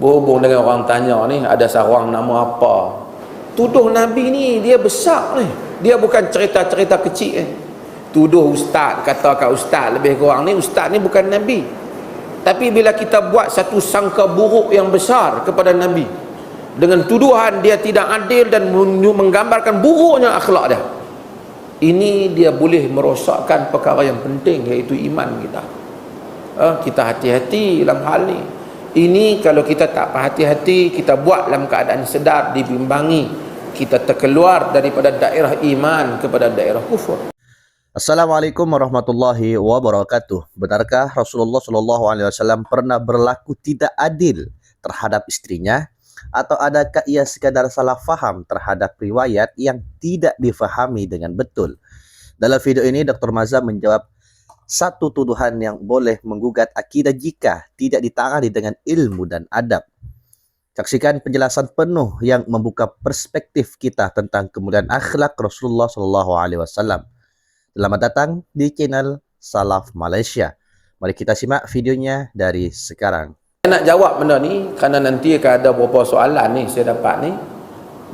Berhubung dengan orang tanya ni, ada seorang nama apa, tuduh Nabi ni dia besar ni, dia bukan cerita-cerita kecil tuduh ustaz, kata kat ustaz lebih kurang ni, ustaz ni bukan Nabi. Tapi bila kita buat satu sangka buruk yang besar kepada Nabi dengan tuduhan dia tidak adil dan menggambarkan buruknya akhlak dia, ini dia boleh merosakkan perkara yang penting, iaitu iman kita. Kita hati-hati dalam hal ni. Ini kalau kita tak hati-hati, kita buat dalam keadaan sedar, dibimbangi, kita terkeluar daripada daerah iman kepada daerah kufur. Assalamualaikum warahmatullahi wabarakatuh. Benarkah Rasulullah SAW pernah berlaku tidak adil terhadap istrinya? Atau adakah ia sekadar salah faham terhadap riwayat yang tidak difahami dengan betul? Dalam video ini, Dr. Maza menjawab satu tuduhan yang boleh menggugat akidah jika tidak ditangani dengan ilmu dan adab. Saksikan penjelasan penuh yang membuka perspektif kita tentang kemuliaan akhlak Rasulullah SAW. Selamat datang di channel Salaf Malaysia. Mari kita simak videonya dari sekarang. Saya nak jawab benda ni kerana nanti akan ada beberapa soalan ni saya dapat ni.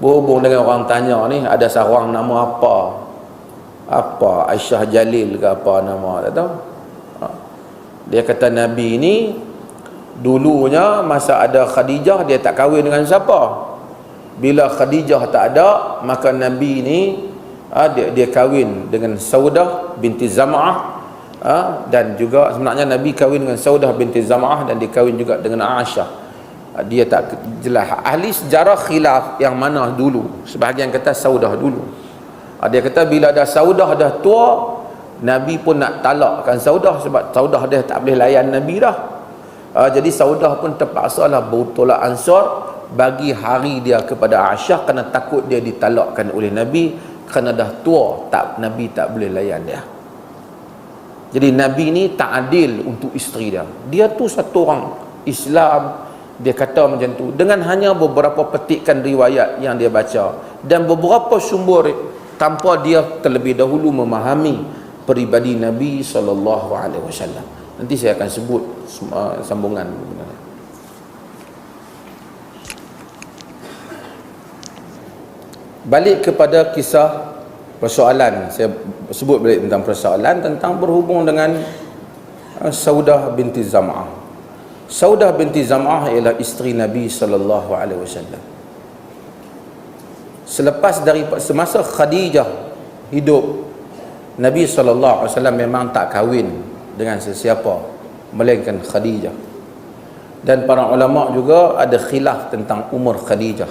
Berhubung dengan orang tanya ni, ada seorang nama apa Aisyah Jalil ke apa nama, tak tahu. Dia kata Nabi ni dulunya masa ada Khadijah dia tak kahwin dengan siapa. Bila Khadijah tak ada, maka Nabi ni dia kahwin dengan Saudah binti Zam'ah, dan juga sebenarnya Nabi kahwin dengan Saudah binti Zam'ah dan dia kahwin juga dengan Aisyah. Dia tak jelas. Ahli sejarah khilaf yang mana dulu. Sebahagian kata Saudah dulu. Dia kata bila dah Saudah dah tua, Nabi pun nak talakkan Saudah sebab Saudah dia tak boleh layan Nabi dah. Jadi Saudah pun terpaksa lah bertolak ansur bagi hari dia kepada Aisyah kerana takut dia ditalakkan oleh Nabi kerana dah tua, Nabi tak boleh layan dia. Jadi Nabi ni tak adil untuk isteri dia. Dia tu satu orang Islam, dia kata macam tu dengan hanya beberapa petikan riwayat yang dia baca dan beberapa sumber tanpa dia terlebih dahulu memahami peribadi Nabi SAW. Nanti saya akan sebut sambungan. Balik kepada kisah persoalan, saya sebut balik tentang persoalan tentang berhubung dengan Saudah binti Zam'ah. Saudah binti Zam'ah ialah isteri Nabi SAW. Semasa Khadijah hidup, Nabi SAW memang tak kahwin dengan sesiapa melainkan Khadijah. Dan para ulama juga ada khilaf tentang umur Khadijah.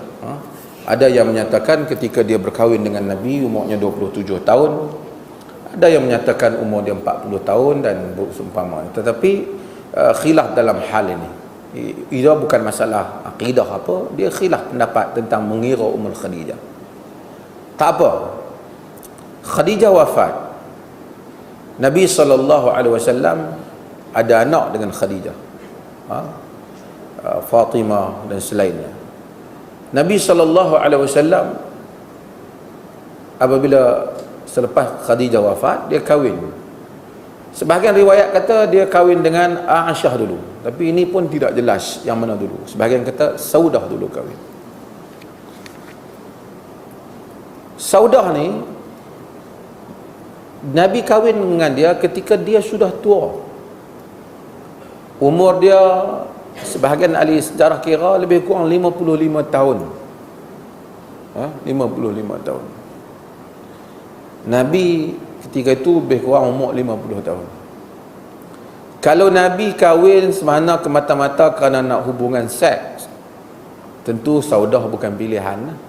Ada yang menyatakan ketika dia berkahwin dengan Nabi umurnya 27 tahun, ada yang menyatakan umur dia 40 tahun dan seumpama. Tetapi khilaf dalam hal ini. Ia bukan masalah akidah apa, dia khilaf pendapat tentang mengira umur Khadijah. Tak apa, Khadijah wafat, Nabi SAW ada anak dengan Khadijah, Fatimah dan selainnya. Nabi SAW apabila selepas Khadijah wafat, dia kahwin. Sebahagian riwayat kata dia kahwin dengan Aisyah dulu, tapi ini pun tidak jelas yang mana dulu. Sebahagian kata Saudah dulu kahwin. Saudah ni Nabi kahwin dengan dia ketika dia sudah tua. Umur dia sebahagian ahli sejarah kira lebih kurang 55 tahun. 55 tahun. Nabi ketika itu lebih kurang umur 50 tahun. Kalau Nabi kahwin semata mata kerana nak hubungan seks, tentu Saudah bukan pilihan.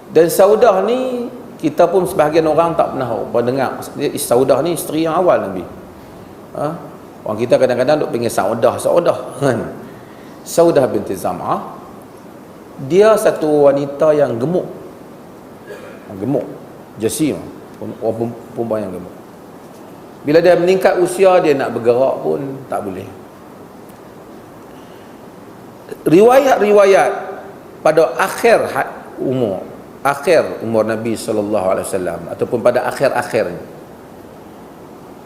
Dan Saudah ni kita pun sebahagian orang tak pernah dengar. Saudah ni isteri yang awal Nabi. Orang kita kadang-kadang duk panggil Saudah. Saudah binti Zam'ah, dia satu wanita yang gemuk. Jasim, orang perempuan yang gemuk. Bila dia meningkat usia, dia nak bergerak pun tak boleh. Riwayat-riwayat pada akhir umur Nabi SAW ataupun pada akhir-akhirnya,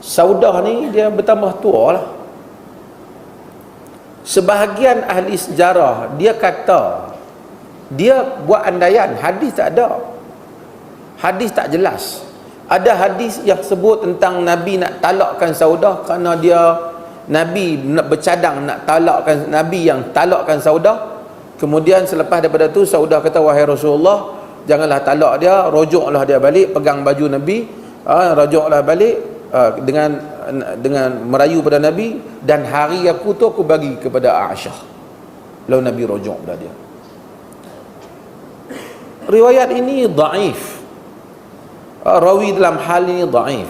Saudah ni dia bertambah tua lah. Sebahagian ahli sejarah dia kata, dia buat andaian, hadis tak ada. Hadis tak jelas. Ada hadis yang sebut tentang Nabi nak talakkan Saudah kerana Nabi nak bercadang nak talakkan, Nabi yang talakkan Saudah. Kemudian selepas daripada tu Saudah kata, wahai Rasulullah, janganlah talak dia, rojoklah dia balik, pegang baju Nabi, rojoklah balik, dengan merayu pada Nabi, dan hari aku tu aku bagi kepada Aisyah. Lalu Nabi rojok pada dia. Riwayat ini dhaif. Rawi dalam hal ini dhaif.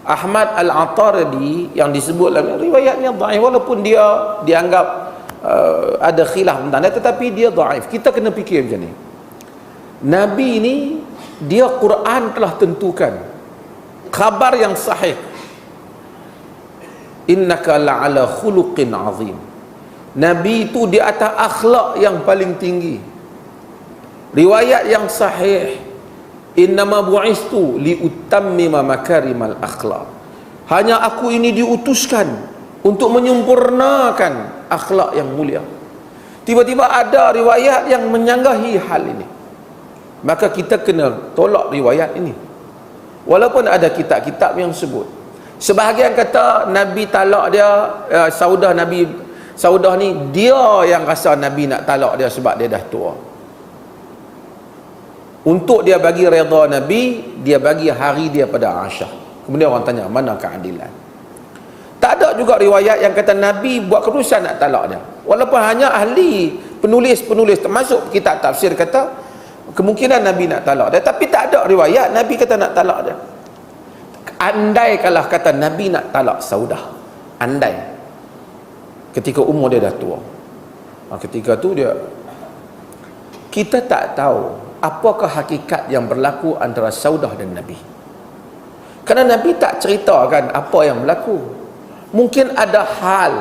Ahmad Al-Ataridi yang disebut dalam riwayatnya dhaif, walaupun dia dianggap ada khilaf tentang dia, tetapi dia dhaif. Kita kena fikir macam ni. Nabi ini, dia Quran telah tentukan khabar yang sahih, innaka la'ala khuluqin azim. Nabi itu di atas akhlak yang paling tinggi. Riwayat yang sahih, innama bu'istu liutammima makarimal akhlak. Hanya aku ini diutuskan untuk menyempurnakan akhlak yang mulia. Tiba-tiba ada riwayat yang menyanggahi hal ini, maka kita kena tolak riwayat ini. Walaupun ada kitab-kitab yang sebut. Sebahagian kata Nabi talak dia, Saudah ni dia yang rasa Nabi nak talak dia sebab dia dah tua. Untuk dia bagi redha Nabi, dia bagi hari dia pada Aisyah. Kemudian orang tanya, mana keadilan? Tak ada juga riwayat yang kata Nabi buat keputusan nak talak dia. Walaupun hanya ahli penulis-penulis termasuk kitab tafsir kata kemungkinan Nabi nak talak dia, tapi tak ada riwayat Nabi kata nak talak dia. Andai kalau kata Nabi nak talak Saudah, andai ketika umur dia dah tua, ketika tu kita tak tahu apakah hakikat yang berlaku antara Saudah dan Nabi, kerana Nabi tak ceritakan apa yang berlaku. Mungkin ada hal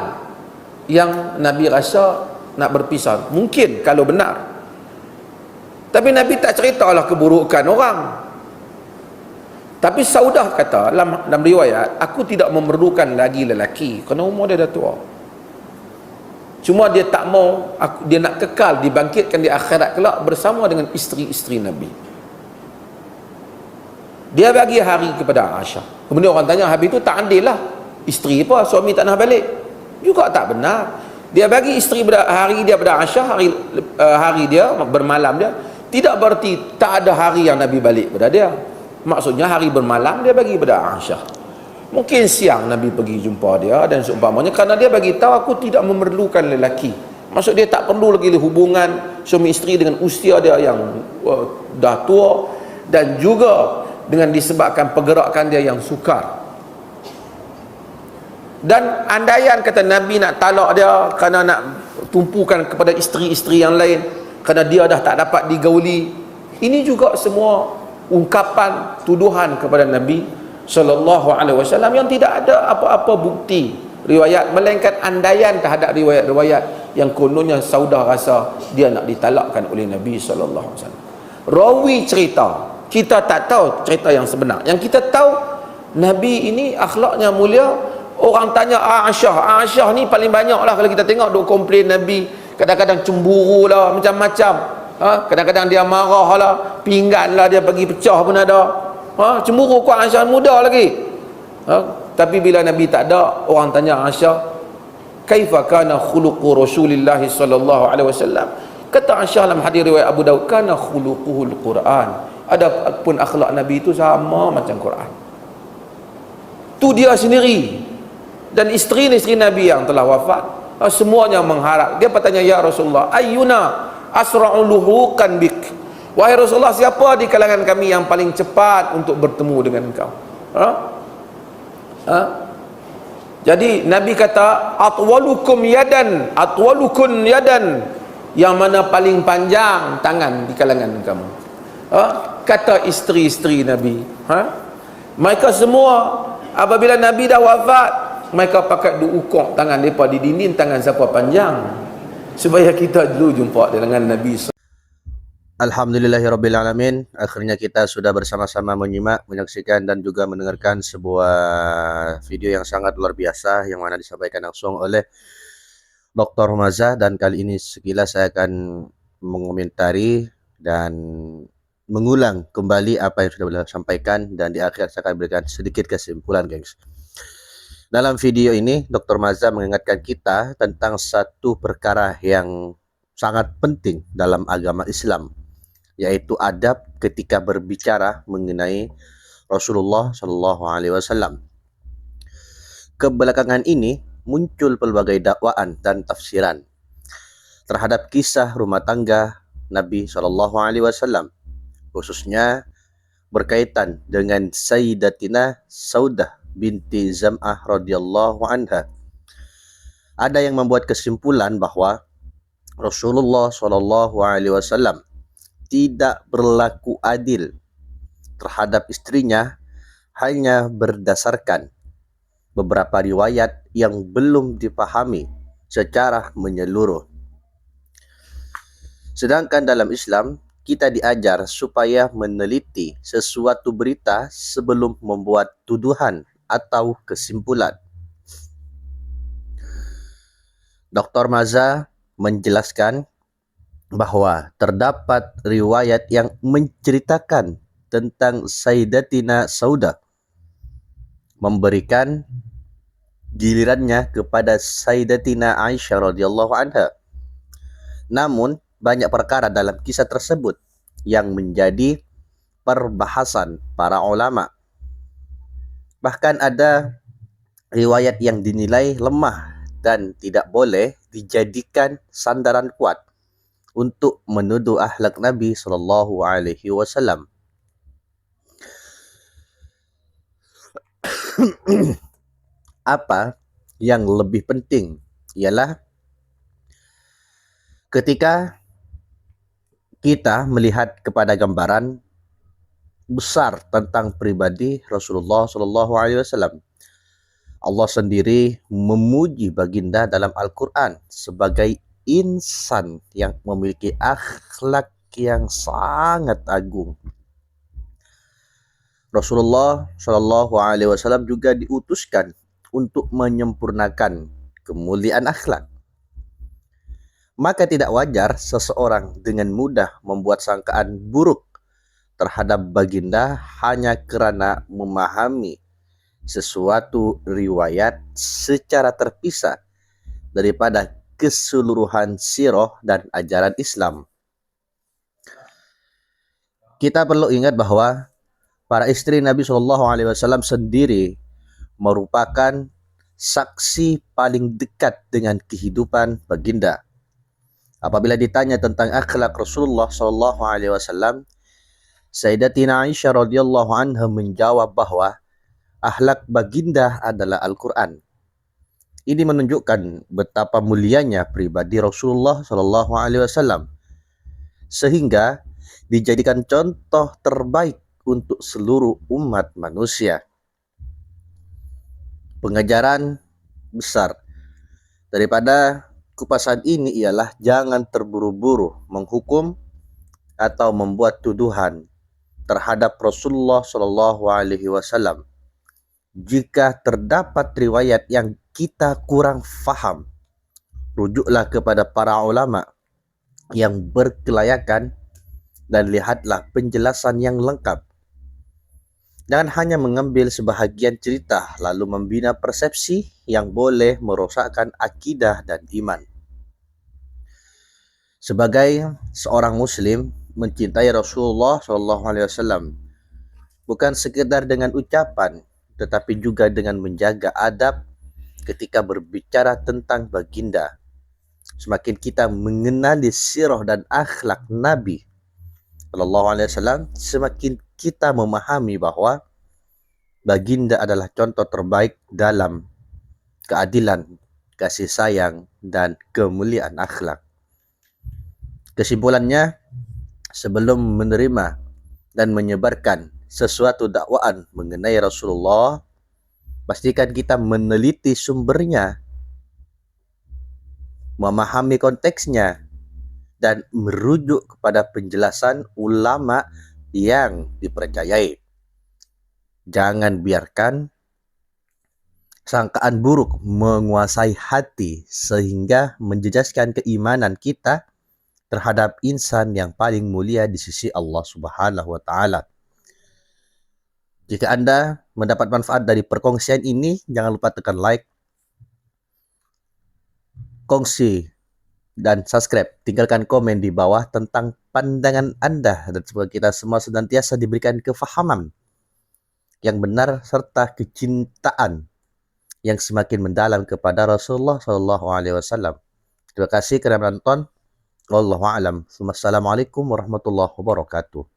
yang Nabi rasa nak berpisah, mungkin kalau benar, tapi Nabi tak ceritalah keburukan orang. Tapi Saudah kata dalam riwayat, aku tidak memerlukan lagi lelaki kerana umur dia dah tua. Cuma dia tak mau, dia nak kekal dibangkitkan di akhirat kelak bersama dengan isteri-isteri Nabi. Dia bagi hari kepada Aisyah. Kemudian orang tanya, habis itu tak adil lah, isteri apa, suami tak nak balik? Juga tak benar. Dia bagi isteri hari dia pada Aisyah, hari dia bermalam dia, tidak berarti tak ada hari yang Nabi balik pada dia. Maksudnya hari bermalam dia bagi pada Aisyah. Mungkin siang Nabi pergi jumpa dia dan seumpamanya, kerana dia bagi tahu aku tidak memerlukan lelaki. Maksud dia tak perlu lagi hubungan suami isteri dengan usia dia yang dah tua, dan juga dengan disebabkan pergerakan dia yang sukar. Dan andaian kata Nabi nak talak dia kerana nak tumpukan kepada isteri-isteri yang lain, kerana dia dah tak dapat digauli, ini juga semua ungkapan tuduhan kepada Nabi sallallahu alaihi wasallam yang tidak ada apa-apa bukti riwayat, melainkan andaian terhadap riwayat-riwayat yang kononnya Saudah rasa dia nak ditalakkan oleh Nabi sallallahu alaihi wasallam. Rawi cerita, kita tak tahu cerita yang sebenar. Yang kita tahu, Nabi ini akhlaknya mulia. Orang tanya Aisyah ni paling banyak lah kalau kita tengok duk komplain Nabi, kadang-kadang cemburu lah, macam-macam. Kadang-kadang dia marah lah, pinggan lah dia bagi pecah pun ada. Cemburu kuat Aisyah muda lagi. Tapi bila Nabi tak ada, orang tanya Aisyah, kaifa kana khuluqu Rasulillah sallallahu alaihi wasallam? Kata Aisyah dalam hadis riwayat Abu Daud, kana khuluquhul Quran. Adapun akhlak Nabi itu sama macam Quran. Tu dia sendiri dan isteri-isteri Nabi yang telah wafat, semuanya mengharap. Dia bertanya, ya Rasulullah, ayyuna asra'u luhuqan bik? Wahai Rasulullah, siapa di kalangan kami yang paling cepat untuk bertemu dengan engkau? Jadi Nabi kata, atwalukum yadan, yang mana paling panjang tangan di kalangan kamu. Kata isteri-isteri Nabi, mereka semua apabila Nabi dah wafat, mereka pakai ukur tangan mereka di dinding, tangan siapa panjang, supaya kita dulu jumpa dengan Nabi. Alhamdulillahirrabbilalamin. Akhirnya kita sudah bersama-sama menyimak, menyaksikan dan juga mendengarkan sebuah video yang sangat luar biasa, yang mana disampaikan langsung oleh Dr. Maza, dan kali ini sekilas saya akan mengomentari dan mengulang kembali apa yang sudah beliau sampaikan, dan di akhir saya akan berikan sedikit kesimpulan, gengs. Dalam video ini, Dr. Maza mengingatkan kita tentang satu perkara yang sangat penting dalam agama Islam, yaitu adab ketika berbicara mengenai Rasulullah Shallallahu Alaihi Wasallam. Kebelakangan ini muncul pelbagai dakwaan dan tafsiran terhadap kisah rumah tangga Nabi Shallallahu Alaihi Wasallam, khususnya berkaitan dengan Sayyidatina Saudah binti Zam'ah radhiyallahu anha. Ada yang membuat kesimpulan bahwa Rasulullah Shallallahu Alaihi Wasallam tidak berlaku adil terhadap istrinya hanya berdasarkan beberapa riwayat yang belum dipahami secara menyeluruh. Sedangkan dalam Islam, kita diajar supaya meneliti sesuatu berita sebelum membuat tuduhan atau kesimpulan. Dr. Maza menjelaskan bahwa terdapat riwayat yang menceritakan tentang Sayyidatina Saudah memberikan gilirannya kepada Sayyidatina Aisyah radhiyallahu anha. Namun, banyak perkara dalam kisah tersebut yang menjadi perbahasan para ulama. Bahkan ada riwayat yang dinilai lemah dan tidak boleh dijadikan sandaran kuat untuk menuduh akhlak Nabi Sallallahu Alaihi Wasallam. Apa yang lebih penting ialah ketika kita melihat kepada gambaran besar tentang pribadi Rasulullah Shallallahu Alaihi Wasallam, Allah sendiri memuji baginda dalam Al-Quran sebagai insan yang memiliki akhlak yang sangat agung. Rasulullah Shallallahu Alaihi Wasallam juga diutuskan untuk menyempurnakan kemuliaan akhlak. Maka tidak wajar seseorang dengan mudah membuat sangkaan buruk terhadap baginda hanya kerana memahami sesuatu riwayat secara terpisah daripada keseluruhan sirah dan ajaran Islam. Kita perlu ingat bahwa para istri Nabi SAW sendiri merupakan saksi paling dekat dengan kehidupan baginda. Apabila ditanya tentang akhlak Rasulullah SAW, Sayyidatina Aisyah radhiyallahu anha menjawab bahwa akhlak baginda adalah Al-Quran. Ini menunjukkan betapa mulianya pribadi Rasulullah SAW, sehingga dijadikan contoh terbaik untuk seluruh umat manusia. Pengajaran besar daripada kupasan ini ialah jangan terburu-buru menghukum atau membuat tuduhan terhadap Rasulullah Shallallahu Alaihi Wasallam. Jika terdapat riwayat yang kita kurang faham, rujuklah kepada para ulama yang berkelayakan dan lihatlah penjelasan yang lengkap. Jangan hanya mengambil sebahagian cerita lalu membina persepsi yang boleh merosakkan akidah dan iman. Sebagai seorang Muslim, mencintai Rasulullah SAW bukan sekedar dengan ucapan, tetapi juga dengan menjaga adab ketika berbicara tentang baginda. Semakin kita mengenali sirah dan akhlak Nabi SAW, semakin kita memahami bahwa baginda adalah contoh terbaik dalam keadilan, kasih sayang, dan kemuliaan akhlak. Kesimpulannya, sebelum menerima dan menyebarkan sesuatu dakwaan mengenai Rasulullah, pastikan kita meneliti sumbernya, memahami konteksnya, dan merujuk kepada penjelasan ulama yang dipercayai. Jangan biarkan sangkaan buruk menguasai hati sehingga menjejaskan keimanan kita terhadap insan yang paling mulia di sisi Allah Subhanahu wa taala. Jika Anda mendapat manfaat dari perkongsian ini, jangan lupa tekan like, kongsi, dan subscribe. Tinggalkan komen di bawah tentang pandangan Anda dan semoga kita semua senantiasa diberikan kefahaman yang benar serta kecintaan yang semakin mendalam kepada Rasulullah SAW. Terima kasih kerana menonton. Wallahu a'lam. Wassalamualaikum warahmatullahi wabarakatuh.